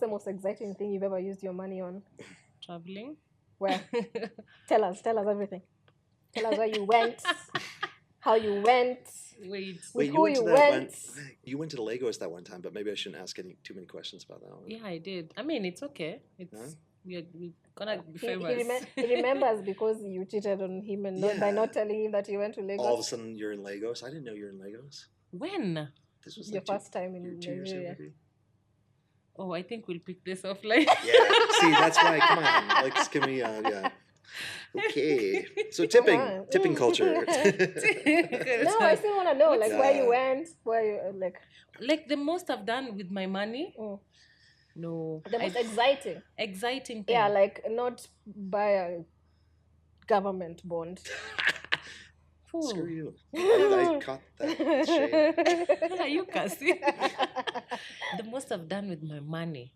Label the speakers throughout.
Speaker 1: the most exciting thing you've ever used your money on?
Speaker 2: Traveling.
Speaker 1: Where? Tell us everything. Tell us where you went, how you went,
Speaker 2: Wait.
Speaker 1: with
Speaker 3: you
Speaker 1: who
Speaker 3: went
Speaker 1: you
Speaker 3: to that
Speaker 1: went.
Speaker 3: you went to Lagos that one time, but maybe I shouldn't ask too many questions about that one.
Speaker 2: Yeah, I did. I mean, it's okay. It's
Speaker 3: Huh?
Speaker 2: we're gonna be
Speaker 1: He,
Speaker 2: famous.
Speaker 1: he remembers because you cheated on him and not by
Speaker 3: Yeah.
Speaker 1: not telling him that you went to Lagos.
Speaker 3: All of a sudden, you're in Lagos. I didn't know you were in Lagos.
Speaker 2: When?
Speaker 3: This was
Speaker 1: Your
Speaker 3: like
Speaker 1: first time in
Speaker 3: 2 years ago,
Speaker 1: Nigeria.
Speaker 3: maybe.
Speaker 2: Oh, I think we'll pick this offline.
Speaker 3: Yeah. See, that's why. Come on. Like, give me. Yeah. Okay. So tipping culture.
Speaker 1: No, I still want to know, like, where you went, where you
Speaker 2: like the most I've done with my money.
Speaker 1: Mm.
Speaker 2: No,
Speaker 1: The most exciting thing. Yeah, like not buy a government bond.
Speaker 3: Screw you. I caught that shade.
Speaker 2: Are you cussing? The most I've done with my money.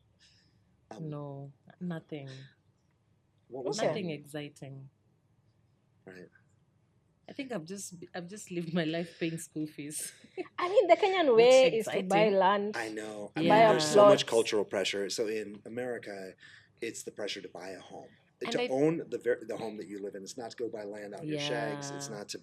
Speaker 2: No, nothing.
Speaker 3: What was
Speaker 2: nothing exciting.
Speaker 3: Right.
Speaker 2: I think I've just lived my life paying school fees.
Speaker 1: I mean, the Kenyan way is to buy land.
Speaker 3: I know.
Speaker 1: I mean, there's
Speaker 3: so much cultural pressure. So in America, it's the pressure to buy a home. To own the home that you live in. It's not to go buy land out your shags. It's not to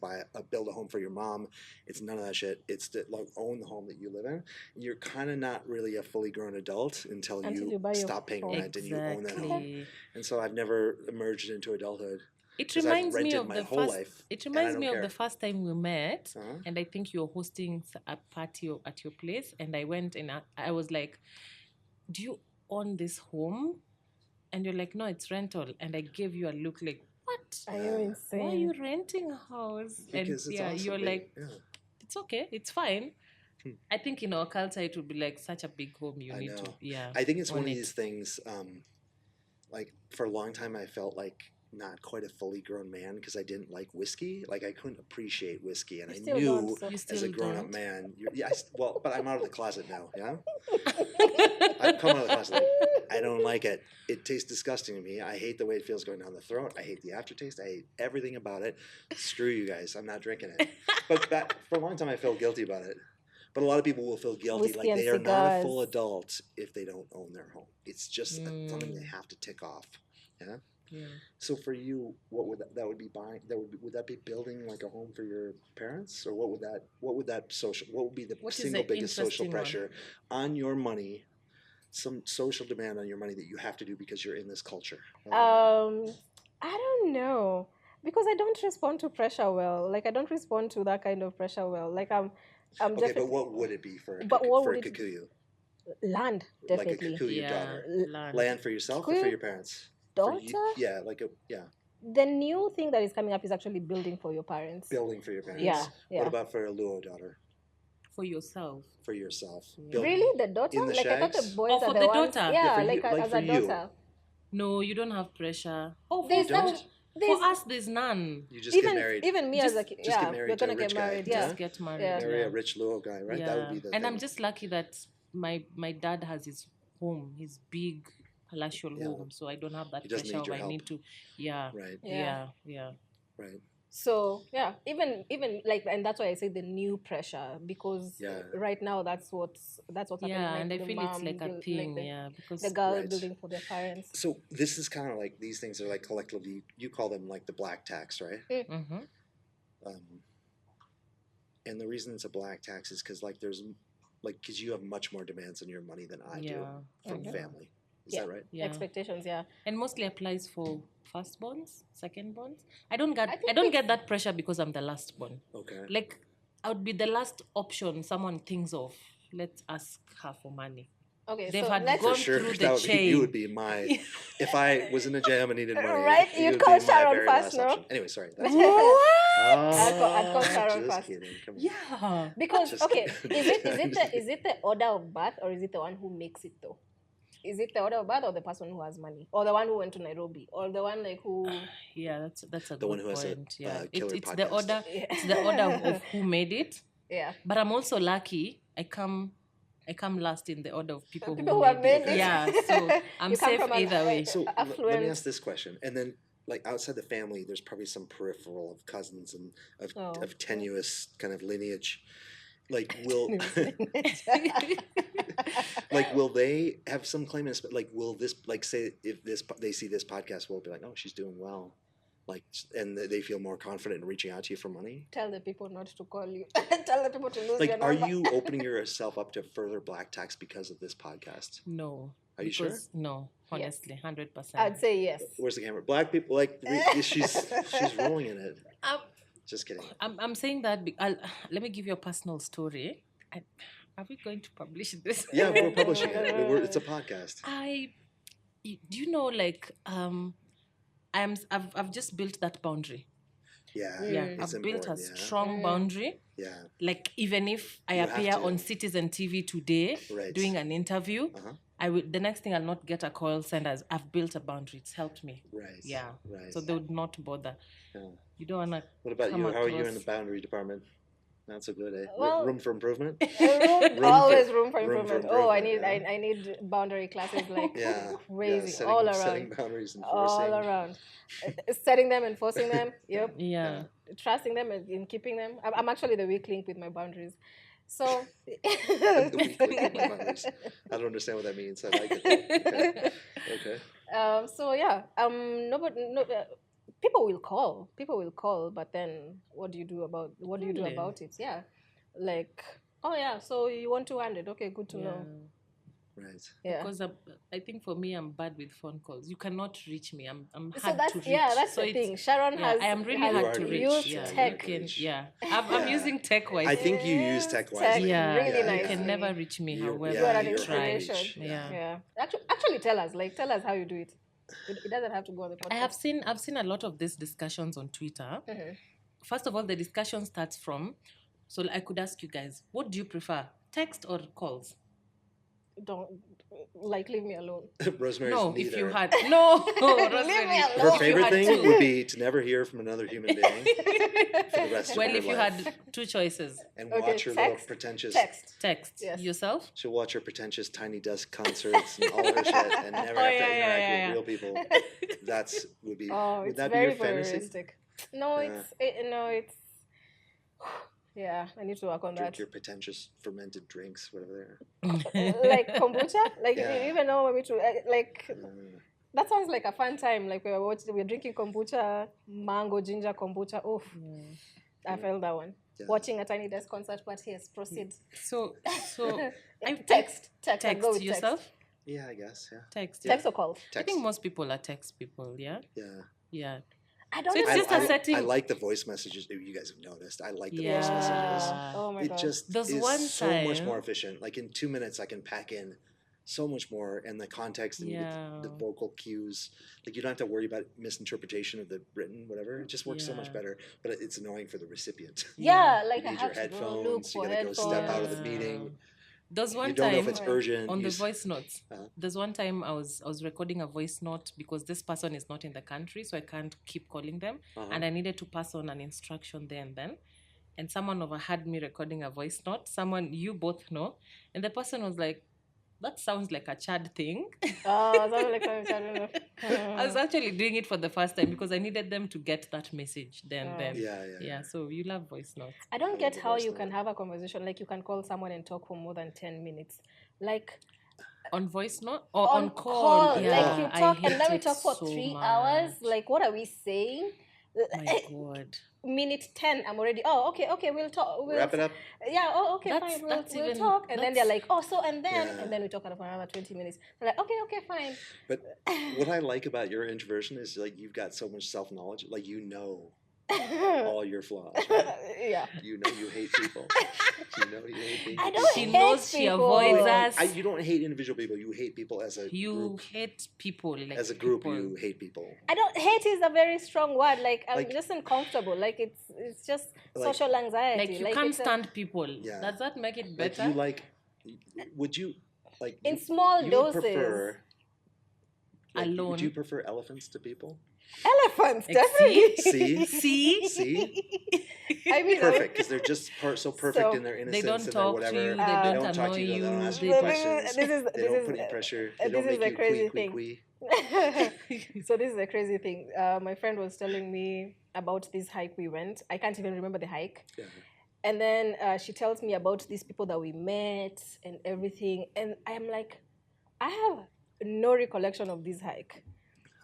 Speaker 3: build a home for your mom. It's none of that shit. It's to own the home that you live in. You're kind of not really a fully grown adult until you stop paying rent and you own that home. And so I've never emerged into adulthood.
Speaker 2: It reminds me of the first. It reminds me of the first time we met, and I think you were hosting a party at your place, and I went and I was like, "Do you own this home?" And you're like, "No, it's rental." And I gave you a look like, "What?
Speaker 1: Are you insane?
Speaker 2: Why are you renting a house?"
Speaker 3: Because
Speaker 2: and
Speaker 3: it's awesome,
Speaker 2: you're like, "It's okay, it's fine." I think in our culture it would be like such a big home. You need to,
Speaker 3: I think it's one of these things. Like for a long time, I felt like not quite a fully grown man because I didn't like whiskey. Like I couldn't appreciate whiskey, and I knew as a grown-up man. But I'm out of the closet now. Yeah, I've come out of the closet. Like, I don't like it. It tastes disgusting to me. I hate the way it feels going down the throat. I hate the aftertaste. I hate everything about it. Screw you guys. I'm not drinking it. But for a long time, I felt guilty about it. But a lot of people will feel guilty,
Speaker 1: whiskey
Speaker 3: like they are
Speaker 1: cigars.
Speaker 3: not a full adult if they don't own their home. It's just something they have to tick off. Yeah.
Speaker 2: Yeah.
Speaker 3: So for you, what would that would be buying? Would that be building like a home for your parents, or what would be the single biggest social pressure on your money? Some social demand on your money that you have to do because you're in this culture.
Speaker 1: I don't know, because I don't respond to pressure well. Like I don't respond to that kind of pressure well. Like I'm
Speaker 3: okay, but what would it be for a Kikuyu?
Speaker 1: Land, definitely.
Speaker 3: Like a Kikuyu daughter. Land for yourself or for your parents?
Speaker 1: Daughter? The new thing that is coming up is actually building for your parents.
Speaker 3: Building for your parents.
Speaker 1: Yeah.
Speaker 3: What about for a Luo daughter?
Speaker 2: For yourself.
Speaker 3: For yourself.
Speaker 2: Yeah.
Speaker 1: Really, the daughter?
Speaker 3: In the
Speaker 1: like
Speaker 3: shags?
Speaker 1: I thought the boys are
Speaker 2: for
Speaker 1: the
Speaker 2: the
Speaker 1: ones.
Speaker 2: daughter.
Speaker 1: Yeah,
Speaker 3: like
Speaker 1: as a daughter.
Speaker 2: No, you don't have pressure.
Speaker 1: Oh,
Speaker 2: for us, there's none.
Speaker 3: You just get married.
Speaker 1: Even me as a kid,
Speaker 3: we're
Speaker 1: gonna get married.
Speaker 3: Guy.
Speaker 2: Just get married.
Speaker 1: Yeah.
Speaker 3: Marry a rich Luo guy, right?
Speaker 2: Yeah.
Speaker 3: That would be the thing.
Speaker 2: I'm just lucky that my dad has his home, his big palatial home, so I don't have that pressure. I need to,
Speaker 3: right.
Speaker 2: Yeah.
Speaker 3: Right.
Speaker 1: So even like, and that's why I say the new pressure, because right now that's what's happening.
Speaker 2: Yeah, and I feel it's like a thing, because
Speaker 1: the girl building for their parents.
Speaker 3: So this is kind of like, these things are like collectively, you call them like the black tax, right?
Speaker 2: Mm-hmm.
Speaker 3: And the reason it's a black tax is because because you have much more demands on your money than I do from family. Is that right?
Speaker 1: Yeah. Expectations,
Speaker 2: and mostly applies for firstborns, secondborns. I don't get that pressure because I'm the last born.
Speaker 3: Okay.
Speaker 2: Like I would be the last option someone thinks of. Let's ask her for money.
Speaker 1: Okay,
Speaker 2: they've
Speaker 1: so
Speaker 2: had
Speaker 1: let's
Speaker 2: gone through the chain.
Speaker 3: You would be my. If I was in a jam and needed money,
Speaker 1: right? You'd call Sharon first, no?
Speaker 3: Option. Anyway, sorry. That's
Speaker 1: I'd call Sharon
Speaker 3: just
Speaker 1: first.
Speaker 3: Kidding. Come on.
Speaker 2: Yeah.
Speaker 1: Because is it the order of birth, or is it the one who makes it though? Is it the order of birth or the person who has money, or the one who went to Nairobi, or the one who?
Speaker 2: Yeah, that's a
Speaker 3: the
Speaker 2: good
Speaker 3: one who has
Speaker 2: point. It's
Speaker 3: podcast.
Speaker 2: the order. It's the order of who made it.
Speaker 1: Yeah.
Speaker 2: But I'm also lucky. I come last in the order of people
Speaker 1: who have made it.
Speaker 2: Yeah, so I'm safe either way.
Speaker 3: So let me ask this question, and then like outside the family, there's probably some peripheral of cousins and of tenuous kind of lineage. like will will they have some claim in, like will this, like say if they see this podcast, will be like, oh, she's doing well, like, and they feel more confident in reaching out to you for money?
Speaker 1: Tell the people not to call you. Tell the people to lose
Speaker 3: like
Speaker 1: your
Speaker 3: are
Speaker 1: number.
Speaker 3: you opening yourself up to further black tax because of this podcast?
Speaker 2: No.
Speaker 3: Are you sure?
Speaker 2: No, honestly, 100%.
Speaker 1: I'd say yes.
Speaker 3: Where's the camera? Black people, like she's rolling in it. Just kidding.
Speaker 2: I'm saying that. Let me give you a personal story. Are we going to publish this?
Speaker 3: Yeah, we're publishing it. It's a podcast.
Speaker 2: Do you know, like, I've just built that boundary.
Speaker 3: Yeah.
Speaker 2: I've built a strong boundary.
Speaker 3: Yeah.
Speaker 2: Like, even if I appear on Citizen TV today doing an interview, the next thing I'll not get a call sent as I've built a boundary. It's helped me.
Speaker 3: Right.
Speaker 2: Yeah.
Speaker 3: Right.
Speaker 2: So they would not bother.
Speaker 3: Yeah.
Speaker 2: You don't wanna.
Speaker 3: What about you? How are you in the boundary department? Not so good, eh?
Speaker 1: Well,
Speaker 3: room for improvement?
Speaker 1: Always room for improvement. Oh, I need boundary classes like crazy. All around.
Speaker 3: Setting boundaries, enforcing.
Speaker 1: All around. Setting them, enforcing them. Yep.
Speaker 2: Yeah.
Speaker 1: Trusting them and keeping them. I'm actually the weak link with my boundaries. So
Speaker 3: the weak link with my boundaries. I don't understand what that means. I like it. Okay.
Speaker 1: So yeah. People will call, but then what do you do about it? Yeah. Like, oh yeah, so you want 200? Okay, good to know.
Speaker 3: Right.
Speaker 1: Yeah.
Speaker 2: Because I think for me, I'm bad with phone calls. You cannot reach me. I'm
Speaker 1: so
Speaker 2: hard to reach.
Speaker 1: Yeah, that's the thing. Sharon has.
Speaker 2: I am really hard to reach.
Speaker 1: Used tech.
Speaker 2: I'm using tech-wise.
Speaker 3: I think you use tech-wise.
Speaker 1: Really nice.
Speaker 2: You can never reach me. However,
Speaker 1: you are an
Speaker 2: you try.
Speaker 1: Yeah. Actually, tell us how you do it. It doesn't have to go on the podcast.
Speaker 2: I've seen a lot of these discussions on Twitter. First of all, the discussion starts from. So I could ask you guys, what do you prefer, text or calls?
Speaker 1: Don't leave me alone.
Speaker 3: Rosemary's
Speaker 2: no,
Speaker 3: neither.
Speaker 2: If you had Rosemary,
Speaker 1: leave me alone.
Speaker 3: Her favorite thing would be to never hear from another human being for the rest of her life.
Speaker 2: Well, if you had two choices.
Speaker 3: And watch her little pretentious...
Speaker 2: Text. Yes. Yourself?
Speaker 3: She'll watch her pretentious Tiny Desk concerts and all her shit and never have to interact with real people. Would that be your fantasy?
Speaker 1: No, it's... Yeah, I need to work on
Speaker 3: Drink
Speaker 1: that.
Speaker 3: your pretentious fermented drinks, whatever
Speaker 1: they're. Like kombucha? Like, you even know maybe to... that sounds like a fun time. Like, we're drinking kombucha, mango, ginger kombucha. Oof. I felt that one. Yeah. Watching a Tiny Desk concert, but yes, proceed.
Speaker 2: So
Speaker 1: I text.
Speaker 2: Text yourself?
Speaker 3: Text. Yeah, I guess, yeah.
Speaker 1: Text or call?
Speaker 2: Text. I think most people are text people, yeah? Yeah.
Speaker 1: I don't
Speaker 2: know. It's just a setting.
Speaker 3: I like the voice messages. You guys have noticed. I like the voice messages.
Speaker 1: Oh my God.
Speaker 3: It just is so much more efficient. Like in 2 minutes, I can pack in so much more, and the context and the vocal cues. Like you don't have to worry about misinterpretation of the written whatever. It just works so much better. But it's annoying for the recipient.
Speaker 1: Yeah, like
Speaker 3: you need your headphones. You gotta go step out of the meeting.
Speaker 2: There's one
Speaker 3: you don't
Speaker 2: time
Speaker 3: know if it's urgent.
Speaker 2: On the voice notes. There's one time I was recording a voice note because this person is not in the country, so I can't keep calling them, and I needed to pass on an instruction there and then. And someone overheard me recording a voice note. Someone you both know, and the person was like, "That sounds like a Chad thing." I was actually doing it for the first time because I needed them to get that message then. Yeah. So you love voice notes.
Speaker 1: I don't get how you can have a conversation, like you can call someone and talk for more than 10 minutes. Like
Speaker 2: on voice note or on call.
Speaker 1: Yeah. Like you talk and then we talk for 3 hours. Like what are we saying?
Speaker 2: My God.
Speaker 1: Minute 10, I'm already, okay, we'll talk. We'll
Speaker 3: wrap it up.
Speaker 1: Yeah, fine, we'll talk. And then they're like, and then we talk for another 20 minutes. They're like, okay, fine.
Speaker 3: But what I like about your introversion is like you've got so much self-knowledge. Like you know all your flaws. Right?
Speaker 1: Yeah.
Speaker 3: You know you hate people. You know you hate people.
Speaker 1: I don't hate people.
Speaker 2: She avoids us.
Speaker 3: You don't hate individual people. You hate people as a group.
Speaker 2: You hate people. Like
Speaker 3: as a group, you hate people.
Speaker 1: I don't... Hate is a very strong word. Like, I'm just uncomfortable. Like, it's just social anxiety.
Speaker 2: Like, you can't stand people.
Speaker 3: Yeah.
Speaker 2: Does that make it better?
Speaker 3: Would you, like...
Speaker 1: In small doses.
Speaker 3: Prefer...
Speaker 2: Alone.
Speaker 3: Would you prefer elephants to people?
Speaker 1: Elephants, definitely.
Speaker 3: See? I mean, perfect, because they're just so perfect in their innocence.
Speaker 2: They don't talk to you. They don't talk to you. They
Speaker 3: don't ask you questions. They don't put any pressure. They don't make you
Speaker 1: crazy
Speaker 3: quee.
Speaker 1: So this is a crazy thing. My friend was telling me about this hike we went. I can't even remember the hike. Yeah. And then she tells me about these people that we met and everything. And I'm like, I have no recollection of this hike.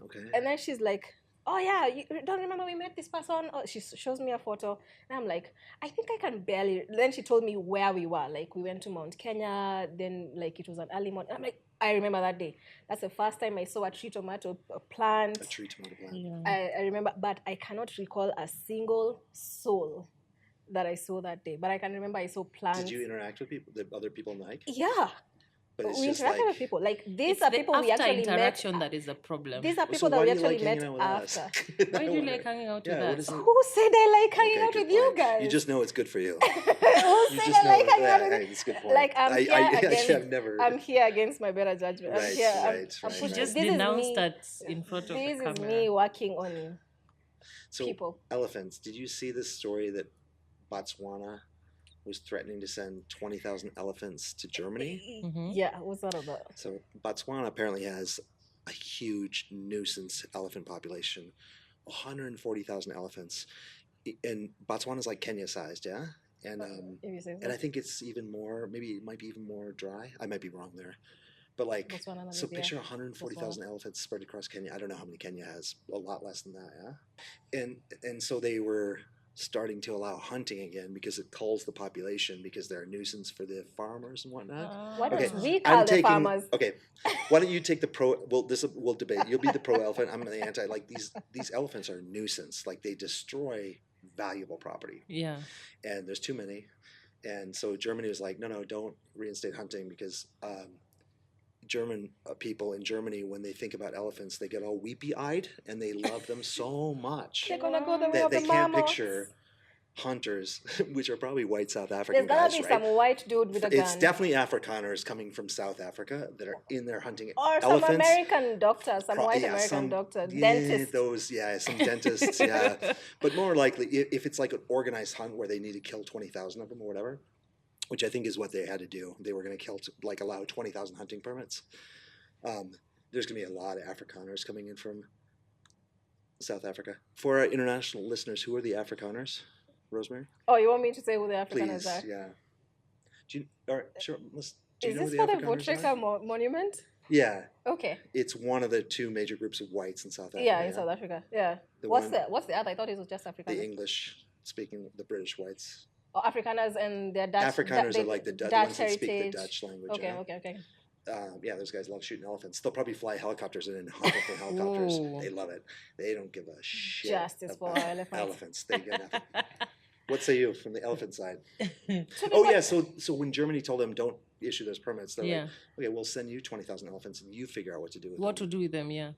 Speaker 3: Okay.
Speaker 1: And then she's like, oh yeah, you don't remember we met this person? Oh, she shows me a photo. And I'm like, I think I can barely. Then she told me where we were. Like, we went to Mount Kenya. Then, like, it was an early morning. I'm like, I remember that day. That's the first time I saw a tree tomato plant.
Speaker 3: A tree tomato plant.
Speaker 1: Yeah. I remember, but I cannot recall a single soul that I saw that day. But I can remember I saw plants.
Speaker 3: Did you interact with people, the other people in the hike?
Speaker 1: Yeah. But we interacted with people. Like, these are people we actually met.
Speaker 2: Interaction that is a problem.
Speaker 1: These are people that we actually met after.
Speaker 2: Why do you like hanging out with us?
Speaker 1: Who said I like hanging out with you guys?
Speaker 3: You just know it's good for you.
Speaker 1: Who said I like hanging out with you?
Speaker 3: It's a good point.
Speaker 1: Like, I'm here against my better judgment. I'm here.
Speaker 2: I'm just denounced that in front of the camera.
Speaker 1: This is me working on people.
Speaker 3: Elephants. Did you see this story that Botswana was threatening to send 20,000 elephants to Germany?
Speaker 1: Mm-hmm. Yeah, what's that about?
Speaker 3: So Botswana apparently has a huge nuisance elephant population, 140,000 elephants. And Botswana is like Kenya sized, yeah? And I think it's even more, maybe it might be even more dry. I might be wrong there. But like, Botswana, so picture 140,000 elephants spread across Kenya. I don't know how many Kenya has, a lot less than that, yeah? And so they were starting to allow hunting again because it culls the population because they're a nuisance for the farmers and whatnot.
Speaker 1: Why don't we call the farmers?
Speaker 3: Okay, why don't you take the pro? Well, we'll debate. You'll be the pro elephant. I'm the anti. Like these elephants are a nuisance. Like they destroy valuable property.
Speaker 2: Yeah.
Speaker 3: And there's too many, and so Germany was like, no, don't reinstate hunting because German people in Germany, when they think about elephants, they get all weepy-eyed and they love them so much.
Speaker 1: They're gonna go the way of the
Speaker 3: can't picture hunters, which are probably white South African
Speaker 1: guys. There's gotta be some white dude with a gun.
Speaker 3: It's definitely Afrikaners coming from South Africa that are in there hunting
Speaker 1: or
Speaker 3: elephants.
Speaker 1: Some American doctor, some white American doctor, dentist.
Speaker 3: Some dentists, yeah. But more likely, if it's like an organized hunt where they need to kill 20,000 of them or whatever, which I think is what they had to do. They were going to allow 20,000 hunting permits. There's going to be a lot of Afrikaners coming in from South Africa. For our international listeners, who are the Afrikaners? Rosemary?
Speaker 1: Oh, you want me to say who the Afrikaners are?
Speaker 3: Please, yeah. Do you know
Speaker 1: this for the Vutrika monument?
Speaker 3: Yeah.
Speaker 1: Okay.
Speaker 3: It's one of the two major groups of whites in South Africa.
Speaker 1: Yeah, in South Africa. Yeah. What's the other? I thought it was just Afrikaners.
Speaker 3: The English-speaking, the British whites.
Speaker 1: Oh, Afrikaners and their Dutch.
Speaker 3: Afrikaners are like the ones that speak the Dutch language.
Speaker 1: Okay.
Speaker 3: Yeah, those guys love shooting elephants. They'll probably fly helicopters in and hunt from helicopters.
Speaker 2: Ooh.
Speaker 3: They love it. They don't give a shit.
Speaker 1: Justice for
Speaker 3: elephants. They get nothing. What say you from the elephant side? So when Germany told them don't issue those permits, they're like, okay, we'll send you 20,000 elephants and you figure out what to do with them.
Speaker 2: What to do with them, yeah.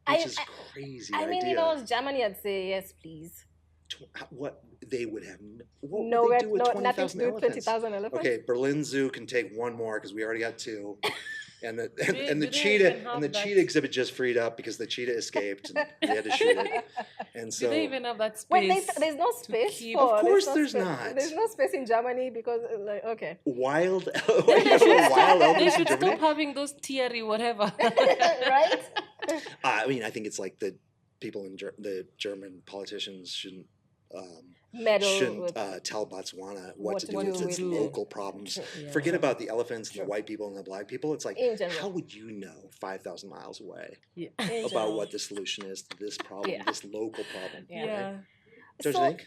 Speaker 3: Which is crazy idea.
Speaker 1: I mean, if I was Germany, I'd say yes, please.
Speaker 3: What they would have
Speaker 1: nothing to do with 20,000 elephants.
Speaker 3: Okay, Berlin Zoo can take one more because we already got two, and the cheetah exhibit just freed up because the cheetah escaped and we had to shoot it. And so
Speaker 2: do they even have that space?
Speaker 1: Wait, there's no space.
Speaker 3: Of course, there's not.
Speaker 1: There's no space in Germany because
Speaker 3: wild.
Speaker 2: They should stop having those tiari whatever.
Speaker 1: Right.
Speaker 3: I mean, I think it's like the people in the German politicians shouldn't tell Botswana what to do with its local problems. Yeah. Forget about the elephants and the white people and the black people. It's like, how would you know 5,000 miles away about what the solution is to this problem, this local problem?
Speaker 1: Yeah.
Speaker 3: Right? Don't you think?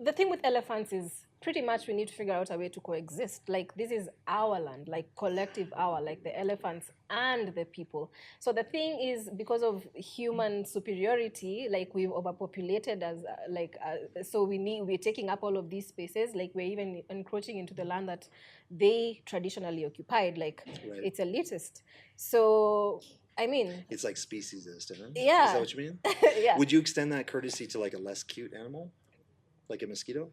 Speaker 1: The thing with elephants is pretty much we need to figure out a way to coexist. Like, this is our land, like collective our, like the elephants and the people. So the thing is, because of human superiority, like we've overpopulated so we're taking up all of these spaces. Like we're even encroaching into the land that they traditionally occupied. Like it's elitist. So I mean,
Speaker 3: it's like speciesist, isn't it?
Speaker 1: Yeah.
Speaker 3: Is that what you mean?
Speaker 1: Yeah.
Speaker 3: Would you extend that courtesy to like a less cute animal, like a mosquito?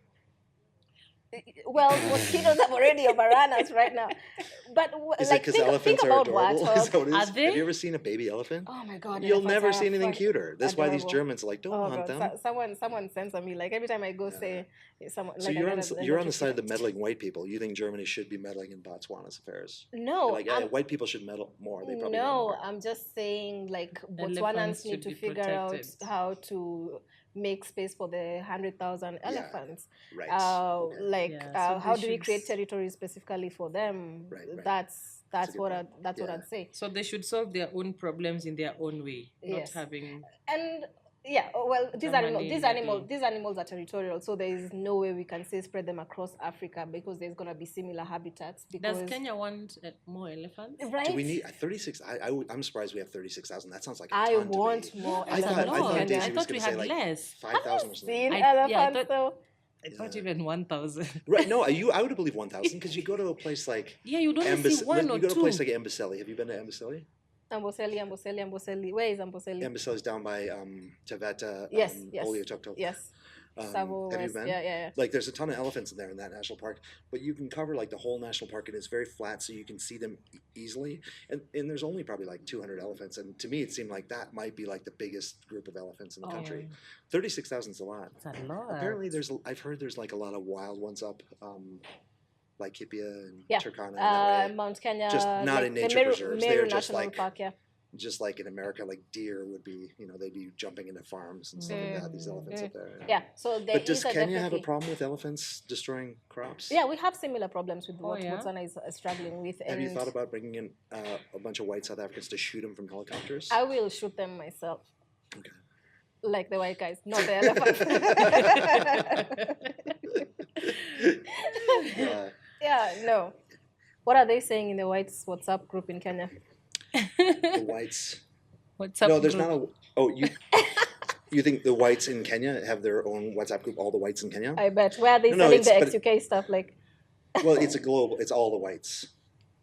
Speaker 1: Well, mosquitoes have already overrun us right now. But
Speaker 3: is it because elephants are adorable? Is that what it is?
Speaker 2: Are they?
Speaker 3: Have you ever seen a baby elephant?
Speaker 1: Oh my God!
Speaker 3: You'll never see anything cuter. That's why these Germans are like, don't hunt them.
Speaker 1: Someone censor me. Like every time I go say someone.
Speaker 3: So
Speaker 1: like
Speaker 3: you're on the side of the meddling white people. You think Germany should be meddling in Botswana's affairs?
Speaker 1: No,
Speaker 3: white people should meddle more. They probably
Speaker 1: I'm just saying like Botswanans need to figure out how to make space for the 100,000 elephants.
Speaker 3: Right.
Speaker 1: How do we create territory specifically for them?
Speaker 3: Right.
Speaker 1: That's what I'd say.
Speaker 2: So they should solve their own problems in their own way, not having.
Speaker 1: And these animals are territorial, so there is no way we can say spread them across Africa because there's going to be similar habitats.
Speaker 2: Does Kenya want more elephants?
Speaker 1: Right?
Speaker 3: Do we need 36? I'm surprised we have 36,000. That sounds like a ton
Speaker 1: I want more elephants.
Speaker 2: I thought we had less.
Speaker 3: 5,000 or something.
Speaker 1: Seen elephants though.
Speaker 2: I thought even 1,000.
Speaker 3: Right? No, I would believe 1,000 because you go to a place like
Speaker 2: you don't see one or two.
Speaker 3: You go to a place like Amboseli. Have you been to Amboseli?
Speaker 1: Amboseli. Where is Amboseli?
Speaker 3: Amboseli is down by Taveta.
Speaker 1: Yes.
Speaker 3: Oleotoktok.
Speaker 1: Yes.
Speaker 3: Have you been?
Speaker 1: Yeah.
Speaker 3: Like there's a ton of elephants in there in that national park, but you can cover like the whole national park and it's very flat, so you can see them easily. And there's only probably like 200 elephants, and to me it seemed like that might be like the biggest group of elephants in the country. 36,000 is a lot.
Speaker 2: It's a lot.
Speaker 3: Apparently I've heard there's like a lot of wild ones up. Like Kipia and Turkana, and
Speaker 1: Mount Kenya,
Speaker 3: just not in nature preserves. They're just like
Speaker 1: Park,
Speaker 3: just like in America, like deer would be, they'd be jumping into farms and stuff like that. These elephants up there.
Speaker 1: Yeah. So
Speaker 3: but does Kenya have a problem with elephants destroying crops?
Speaker 1: Yeah, we have similar problems with what Botswana is struggling with.
Speaker 3: Have you thought about bringing in a bunch of white South Africans to shoot them from helicopters?
Speaker 1: I will shoot them myself.
Speaker 3: Okay.
Speaker 1: Like the white guys, not the elephants. No. What are they saying in the whites WhatsApp group in Kenya?
Speaker 3: The whites.
Speaker 2: WhatsApp
Speaker 3: No, there's
Speaker 2: group.
Speaker 3: you think the whites in Kenya have their own WhatsApp group? All the whites in Kenya?
Speaker 1: I bet. Where are they selling the XUK stuff? Like.
Speaker 3: Well, it's it's all the whites.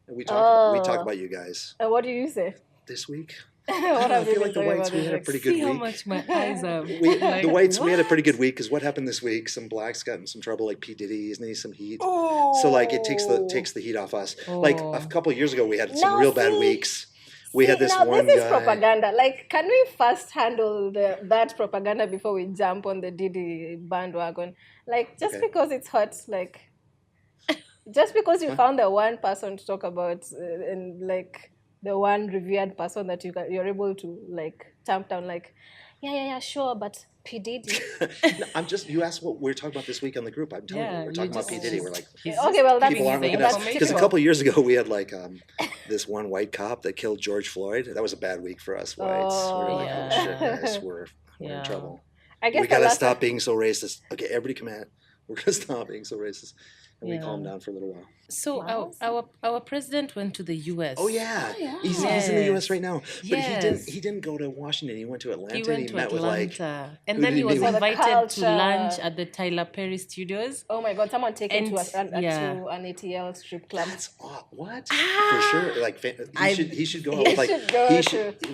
Speaker 3: We talk about you guys.
Speaker 1: What do you say?
Speaker 3: This week.
Speaker 1: I
Speaker 3: feel like the whites, we had a pretty good week.
Speaker 2: See how much my eyes are.
Speaker 3: The whites, we had a pretty good week because what happened this week? Some blacks got in some trouble, like P. Diddy, isn't he? Some heat. So like it takes the heat off us. Like a couple of years ago, we had some real bad weeks. We had this one
Speaker 1: this is
Speaker 3: guy.
Speaker 1: Propaganda. Like, can we first handle that propaganda before we jump on the Diddy bandwagon? Like, just because it's hot, like, just because you found the one person to talk about and like. The one revered person that you're able to like tamp down, like, sure, but P. Diddy.
Speaker 3: No, you asked what we're talking about this week on the group. I'm telling you, we're talking about P. Diddy. We're like,
Speaker 1: okay, well, that's
Speaker 3: people aren't looking at us because a couple of years ago we had like this one white cop that killed George Floyd. That was a bad week for us whites. We're like, oh shit, guys, we're in trouble.
Speaker 1: I guess
Speaker 3: we gotta stop being so racist. Okay, everybody come at. We're gonna stop being so racist. And we calmed down for a little while.
Speaker 2: So our president went to the U.S.
Speaker 3: Oh yeah, He's in the U.S. right now. But he didn't go to Washington. He went to Atlanta. He met with like,
Speaker 2: and then he was invited to lunch at the Tyler Perry Studios.
Speaker 1: Oh my God! Someone take him to an ATL strip club.
Speaker 3: That's what for sure. Like he should go.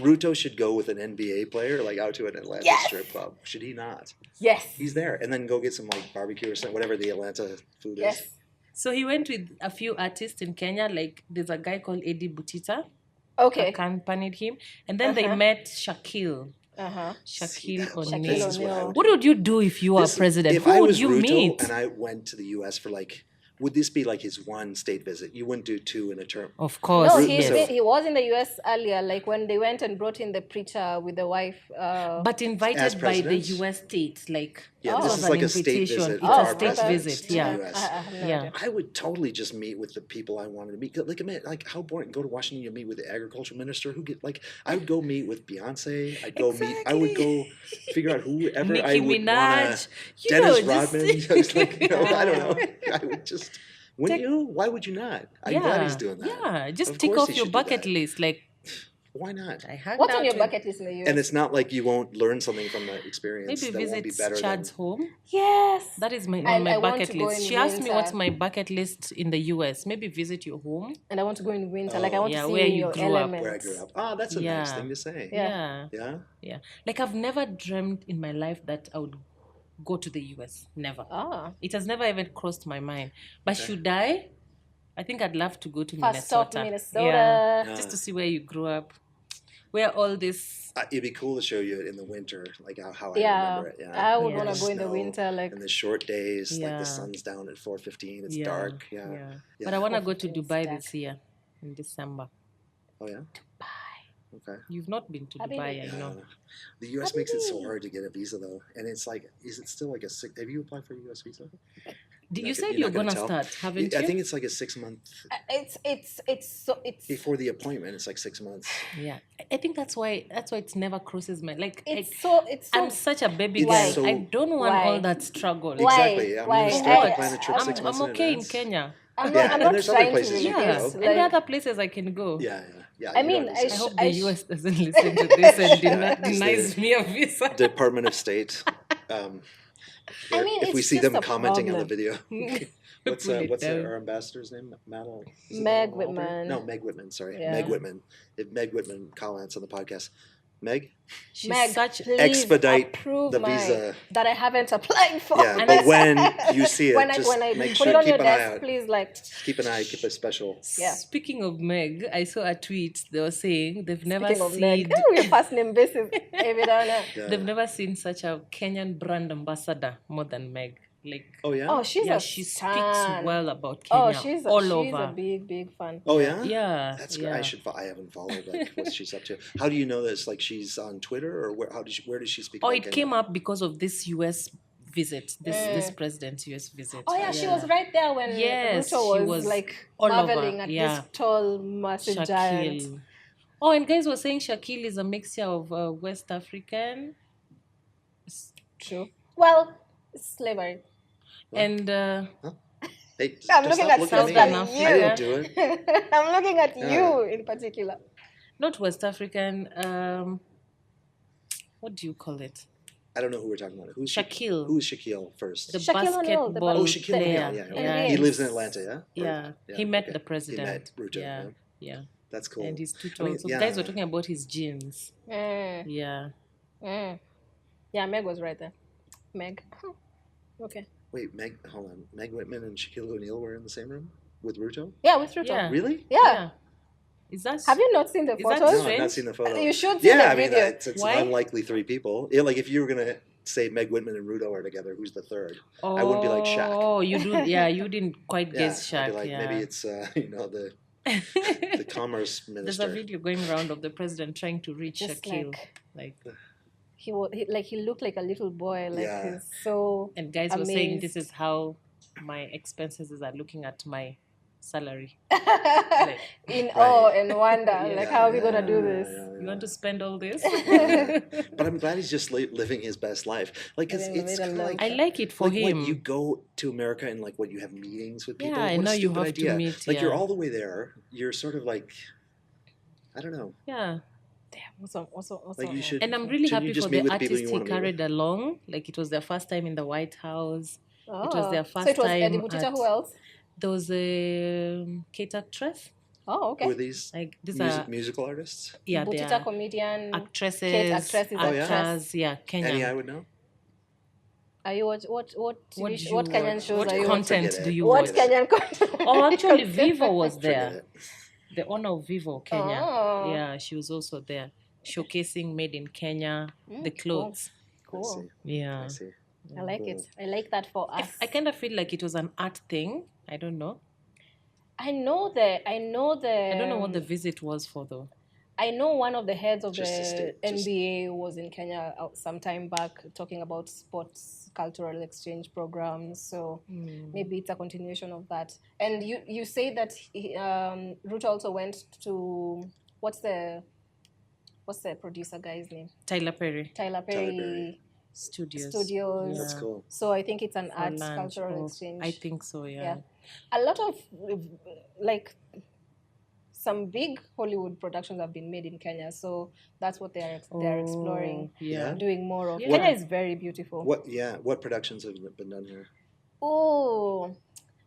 Speaker 3: Ruto should go with an NBA player like out to an Atlanta strip club. Should he not?
Speaker 1: Yes.
Speaker 3: He's there, and then go get some like barbecue or something, whatever the Atlanta food is.
Speaker 2: So he went with a few artists in Kenya. Like there's a guy called Eddie Butita.
Speaker 1: Okay.
Speaker 2: Accompanied him, and then they met Shaquille. Shaquille O'Neal. What would you do if you were president? Who would you meet?
Speaker 3: And I went to the U.S. for like. Would this be like his one state visit? You wouldn't do two in a term.
Speaker 2: Of course.
Speaker 1: No, he was in the U.S. earlier, like when they went and brought in the preacher with the wife.
Speaker 2: But invited by the U.S. state, like
Speaker 3: this is like a state visit.
Speaker 2: It's a state visit,
Speaker 3: I would totally just meet with the people I wanted to meet. Like how boring. Go to Washington, you meet with the agriculture minister. I would go meet with Beyonce. I would go figure out whoever
Speaker 2: Nicki
Speaker 3: I would
Speaker 2: Minaj.
Speaker 3: Dennis Rodman. I don't know. I would just. Wouldn't you? Why would you not? I'm glad he's doing that.
Speaker 2: Yeah, just tick off your bucket list. Like,
Speaker 3: why not?
Speaker 1: What's on your bucket list in the US?
Speaker 3: And it's not like you won't learn something from the experience.
Speaker 2: Maybe visit Chad's home.
Speaker 1: Yes.
Speaker 2: That is on my bucket list. She asked me what's my bucket list in the US. Maybe visit your home.
Speaker 1: And I want to go in winter. Like I want to see
Speaker 2: where you
Speaker 1: your
Speaker 2: grew
Speaker 1: elements.
Speaker 3: Where I grew up. Oh, that's a nice thing to say.
Speaker 2: Yeah. Like I've never dreamt in my life that I would go to the US. Never. It has never even crossed my mind. But should I think I'd love to go to Minnesota. Just to see where you grew up. Where all this...
Speaker 3: it'd be cool to show you it in the winter, like how I remember it.
Speaker 1: I would want to go in the winter.
Speaker 3: And the short days, like the sun's down at 4:15, it's dark.
Speaker 2: But I want to go to Dubai this year, in December.
Speaker 3: Oh, yeah?
Speaker 1: Dubai.
Speaker 3: Okay.
Speaker 2: You've not been to Dubai, I know.
Speaker 3: The U.S. makes it so hard to get a visa, though. And it's like, is it still like have you applied for a U.S. visa?
Speaker 2: You said you're going to start, haven't you?
Speaker 3: I think it's like a 6 month.
Speaker 1: It's
Speaker 3: before the appointment, it's like 6 months.
Speaker 2: Yeah. I think that's why it never crosses my, like, I'm such a baby girl. I don't want all that struggle.
Speaker 3: Exactly. I'm going to start planning a trip 6 months
Speaker 2: I'm okay in Kenya.
Speaker 1: I'm not trying to
Speaker 2: relocate. And there are other places I can go.
Speaker 3: Yeah.
Speaker 1: I mean,
Speaker 2: I hope the US doesn't listen to this and denies me a visa.
Speaker 3: Department of State. If we see them commenting on the video. What's our ambassador's name?
Speaker 1: Meg Whitman.
Speaker 3: No, Meg Whitman. Sorry, Meg Whitman. If Meg Whitman comments on the podcast, Meg, expedite the visa
Speaker 1: that I haven't applied for.
Speaker 3: Yeah, but when you see it,
Speaker 1: when I
Speaker 3: make
Speaker 1: put
Speaker 3: sure
Speaker 1: it on
Speaker 3: keep
Speaker 1: your
Speaker 3: an
Speaker 1: desk,
Speaker 3: eye out.
Speaker 1: Please,
Speaker 3: keep an eye, keep a special.
Speaker 1: Yeah.
Speaker 2: Speaking of Meg, I saw a tweet. They were saying they've never seen.
Speaker 1: We're first name basis.
Speaker 2: They've never seen such a Kenyan brand ambassador more than Meg. Like, she speaks well about Kenya. She's a
Speaker 1: big fan.
Speaker 3: Oh yeah,
Speaker 2: yeah.
Speaker 3: That's great. I haven't followed what she's up to. How do you know this? Like, she's on Twitter, or where does she speak?
Speaker 2: It came up because of this U.S. visit, this president's U.S. visit.
Speaker 1: Oh yeah, she was right there when Ruto was like marveling at this tall, massive giant.
Speaker 2: Oh, and guys were saying Shaquille is a mixture of West African.
Speaker 1: It's true. Well, it's slavery.
Speaker 2: And
Speaker 3: hey,
Speaker 1: I'm looking at South African.
Speaker 3: I don't do it.
Speaker 1: I'm looking at you in particular.
Speaker 2: Not West African. What do you call it?
Speaker 3: I don't know who we're talking about. Who's
Speaker 2: Shaquille?
Speaker 3: Who's Shaquille first?
Speaker 2: The basketball
Speaker 3: Shaquille O'Neal. Yeah. He lives in Atlanta.
Speaker 2: Yeah. He met the president.
Speaker 3: He met Ruto.
Speaker 2: Yeah.
Speaker 3: That's cool.
Speaker 2: And he's too tall. So guys were talking about his genes. Yeah.
Speaker 1: Yeah, Meg was right there. Meg. Okay.
Speaker 3: Wait, hold on. Meg Whitman and Shaquille O'Neal were in the same room with Ruto?
Speaker 1: Yeah, with Ruto.
Speaker 2: Yeah.
Speaker 3: Really?
Speaker 1: Yeah.
Speaker 2: Have
Speaker 1: you not seen the photos?
Speaker 3: No, I've not seen the photo.
Speaker 1: You should see the video.
Speaker 3: It's unlikely three people. Like, if you were going to say Meg Whitman and Ruto are together, who's the third? I wouldn't be like Shaq.
Speaker 2: Oh, you didn't quite guess Shaq.
Speaker 3: I'd be like, maybe it's, the commerce minister.
Speaker 2: There's a video going around of the president trying to reach Shaquille.
Speaker 1: He looked like a little boy. He's so
Speaker 2: and guys
Speaker 1: amazed.
Speaker 2: Were saying this is how my expenses are looking at my salary.
Speaker 1: In awe and wonder. How are we going to do this?
Speaker 2: You want to spend all this?
Speaker 3: But I'm glad he's just living his best life. Cause it's like,
Speaker 2: I like it for him.
Speaker 3: When you go to America and when you have meetings with people.
Speaker 2: Yeah, I know you have to meet.
Speaker 3: You're all the way there. You're sort of like, I don't know.
Speaker 2: Yeah.
Speaker 3: You should,
Speaker 2: and I'm really happy for the artists he carried along. It was their first time in the White House.
Speaker 1: Oh.
Speaker 2: It was their first time.
Speaker 1: So it was Eddie Buttigieg. Who else?
Speaker 2: There was a Kate actress.
Speaker 1: Oh, okay.
Speaker 3: Who are these? Musical artists?
Speaker 2: Yeah,
Speaker 1: they are comedian.
Speaker 2: Actresses.
Speaker 1: Kate actresses.
Speaker 2: Actors. Yeah, Kenyan.
Speaker 3: Any I would know?
Speaker 1: Are you what Kenyan shows
Speaker 2: what
Speaker 1: are you
Speaker 2: content do you watch?
Speaker 1: What Kenyan content?
Speaker 2: Oh, actually, Vivo was there. The owner of Vivo, Kenya.
Speaker 1: Oh.
Speaker 2: Yeah, she was also there, showcasing made in Kenya, the clothes.
Speaker 1: Cool.
Speaker 2: Yeah.
Speaker 3: I see.
Speaker 1: I like it. I like that for us.
Speaker 2: I kind of feel like it was an art thing. I don't know.
Speaker 1: I know I don't
Speaker 2: know what the visit was for, though.
Speaker 1: I know one of the heads of the NBA was in Kenya some time back talking about sports cultural exchange programs. So maybe it's a continuation of that. And you say that Ruto also went to what's the producer guy's name?
Speaker 2: Tyler
Speaker 1: Perry. Studios.
Speaker 3: Yeah. That's cool.
Speaker 1: So I think it's an arts cultural exchange.
Speaker 2: I think so, yeah.
Speaker 1: A lot of some big Hollywood productions have been made in Kenya, so that's what they're exploring.
Speaker 2: Yeah.
Speaker 1: Doing more of.
Speaker 2: Yeah.
Speaker 1: Kenya is very beautiful.
Speaker 3: What productions have been done here?
Speaker 1: Oh,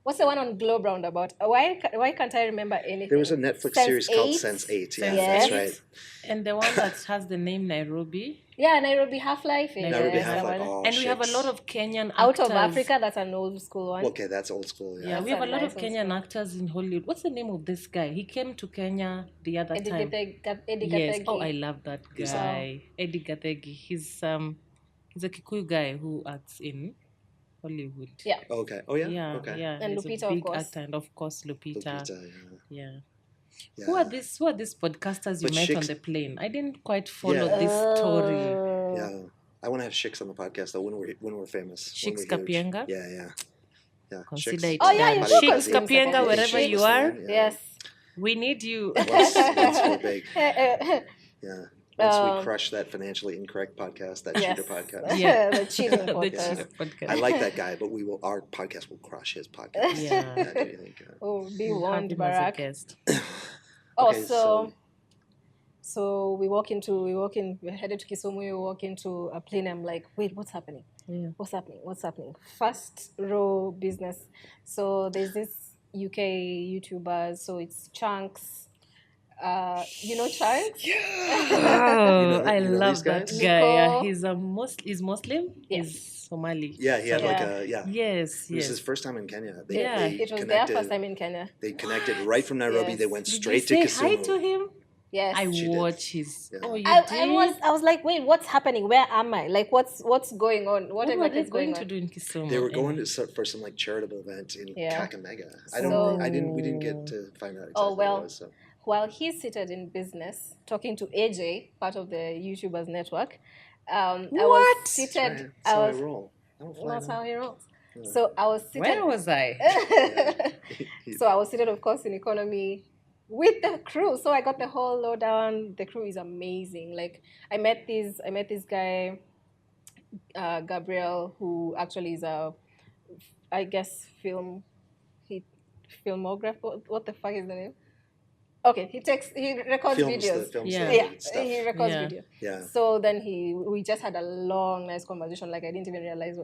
Speaker 1: what's the one on Globe Roundabout? Why can't I remember anything?
Speaker 3: There was a Netflix series called Sense8. Yeah, that's right.
Speaker 2: And the one that has the name Nairobi.
Speaker 1: Yeah, Nairobi Half-Life.
Speaker 3: Nairobi Half-Life. Oh,
Speaker 2: and we have a lot of Kenyan actors.
Speaker 1: Out of Africa, that's an old school one.
Speaker 3: Okay, that's old school.
Speaker 2: Yeah, we have a lot of Kenyan actors in Hollywood. What's the name of this guy? He came to Kenya the other time.
Speaker 1: Eddie
Speaker 2: Yes.
Speaker 1: Gathegi.
Speaker 2: Oh, I love that guy. Eddie Gathegi. He's a Kikuyu guy who acts in Hollywood.
Speaker 1: Yeah.
Speaker 3: Okay. Oh, yeah?
Speaker 2: Yeah.
Speaker 3: Okay.
Speaker 2: Yeah.
Speaker 1: And
Speaker 2: he's
Speaker 1: Lupita,
Speaker 2: a big
Speaker 1: of course.
Speaker 2: actor, and of course Lupita.
Speaker 3: Yeah.
Speaker 2: Who are these podcasters you met on the plane? I didn't quite follow this story.
Speaker 3: Yeah. I want to have Shix on the podcast though when we're famous.
Speaker 2: Shix Kapienga?
Speaker 3: Yeah.
Speaker 2: Consider it.
Speaker 1: Shix
Speaker 2: Kapienga, wherever you are.
Speaker 1: Yes.
Speaker 2: We need you.
Speaker 3: Once we're big. Yeah. Once we crush that financially incorrect podcast, that cheater podcast.
Speaker 1: Yeah. The cheater podcast.
Speaker 3: I like that guy, but our podcast will crush his podcast.
Speaker 2: Yeah.
Speaker 1: Be warned, Barack. So we headed to Kisumu, we walk into a plane, I'm like, wait, what's happening?
Speaker 2: Yeah.
Speaker 1: What's happening? First row business. So there's this UK YouTuber, so it's Chunks. You know Chunks?
Speaker 2: Yeah. I love that guy. Yeah, he's Muslim.
Speaker 1: Yes.
Speaker 2: He's Somali.
Speaker 3: Yeah, he had
Speaker 2: Yes.
Speaker 3: It was his first time in Kenya.
Speaker 1: It was their first time in Kenya.
Speaker 3: They connected right from Nairobi. Yes. They went straight
Speaker 2: to
Speaker 3: Kisumu.
Speaker 2: Say hi to him.
Speaker 1: Yes,
Speaker 2: I watch his. Yeah. Oh, you
Speaker 1: did? I was like, wait, what's happening? Where am I? Like, what's going on?
Speaker 2: What were they going to do in Kisumu?
Speaker 3: They were going for some like charitable event in Kakamega. We didn't get to find out exactly what it was. So.
Speaker 1: While he's seated in business talking to AJ, part of the YouTubers network, I was seated.
Speaker 3: That's how I roll.
Speaker 1: That's how he rolls. Yeah. So I was seated.
Speaker 2: Where was I?
Speaker 1: So I was seated, of course, in economy with the crew. So I got the whole lowdown. The crew is amazing. Like I met this guy, Gabriel, who actually is filmographer. What the fuck is the name? Okay, he records videos. He records video.
Speaker 3: Yeah.
Speaker 1: So then we just had a long, nice conversation. Like I didn't even realize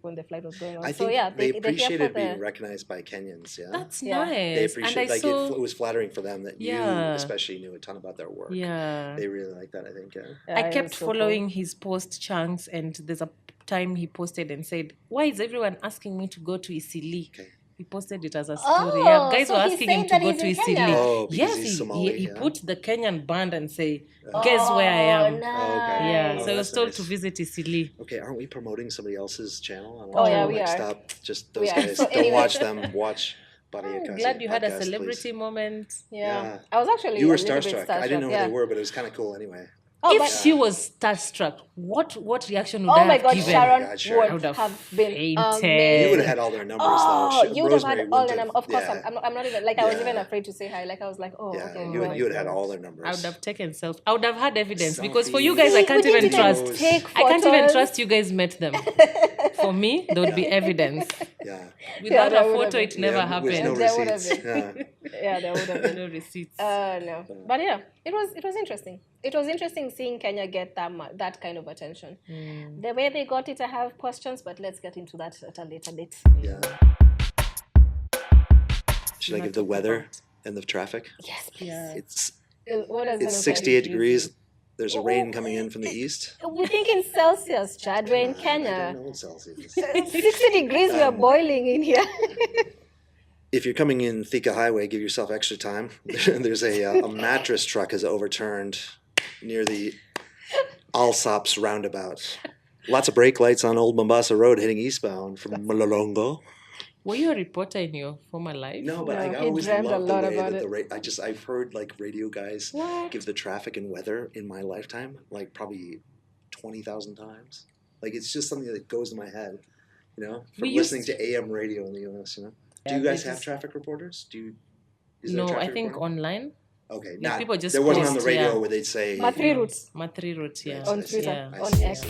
Speaker 1: when the flight was going on.
Speaker 3: I think they appreciated being recognized by Kenyans. Yeah,
Speaker 2: that's nice.
Speaker 3: They appreciate it was flattering for them that you especially knew a ton about their work.
Speaker 2: Yeah,
Speaker 3: they really like that. I think. Yeah.
Speaker 2: I kept following his post Chunks, and there's a time he posted and said, "Why is everyone asking me to go to Isili?" Okay. He posted it as a story. Guys were asking him to go to Isili. He put the Kenyan band and say, "Guess where I am?"
Speaker 1: Nice.
Speaker 2: Yeah, so he was told to visit Isili.
Speaker 3: Okay, aren't we promoting somebody else's channel?
Speaker 1: We are.
Speaker 3: Stop. Just those guys. Don't watch them. Watch Baada Ya Kazi.
Speaker 2: Glad you had a celebrity moment.
Speaker 1: Yeah. I was actually.
Speaker 3: You were starstruck. I didn't know who they were, but it was kind of cool anyway.
Speaker 2: If she was starstruck, what reaction would I have given?
Speaker 1: Sharon
Speaker 2: would have
Speaker 1: been
Speaker 2: fainted.
Speaker 3: You would have had all their numbers though.
Speaker 1: You would have had all their numbers. Of course, I'm not even I was even afraid to say hi. Like I was like, okay.
Speaker 3: You would have had all their numbers.
Speaker 2: I would have taken selfies. I would have had evidence because for you guys, I can't even trust. I can't even trust you guys met them. For me, there would be evidence.
Speaker 3: Yeah.
Speaker 2: Without a photo, it never happened.
Speaker 3: With no receipts.
Speaker 1: There would have been
Speaker 2: no receipts.
Speaker 1: No, but yeah, it was interesting. It was interesting seeing Kenya get that kind of attention. The way they got it, I have questions, but let's get into that at a later date.
Speaker 3: Yeah. Should I give the weather and the traffic?
Speaker 1: Yes, please.
Speaker 2: Yeah.
Speaker 3: It's 68 degrees. There's a rain coming in from the east.
Speaker 1: We think in Celsius, Chad. We're in Kenya.
Speaker 3: I don't know in Celsius.
Speaker 1: 60 degrees, we are boiling in here.
Speaker 3: If you're coming in Thika Highway, give yourself extra time. There's a mattress truck has overturned near the Alsops roundabout. Lots of brake lights on Old Mombasa Road heading eastbound from Mlolongo.
Speaker 2: Were you a reporter in your former life?
Speaker 3: No, but I always loved the way that I've heard like radio guys give the traffic and weather in my lifetime, like probably 20,000 times. Like it's just something that goes in my head, you know, from listening to AM radio in the US, you know. Do you guys have traffic reporters?
Speaker 2: No, I think online.
Speaker 3: Okay,
Speaker 2: people just
Speaker 3: there wasn't on the radio where they'd say
Speaker 1: Matri routes.
Speaker 2: Matri routes, yeah.
Speaker 1: On Twitter,
Speaker 3: on
Speaker 1: X.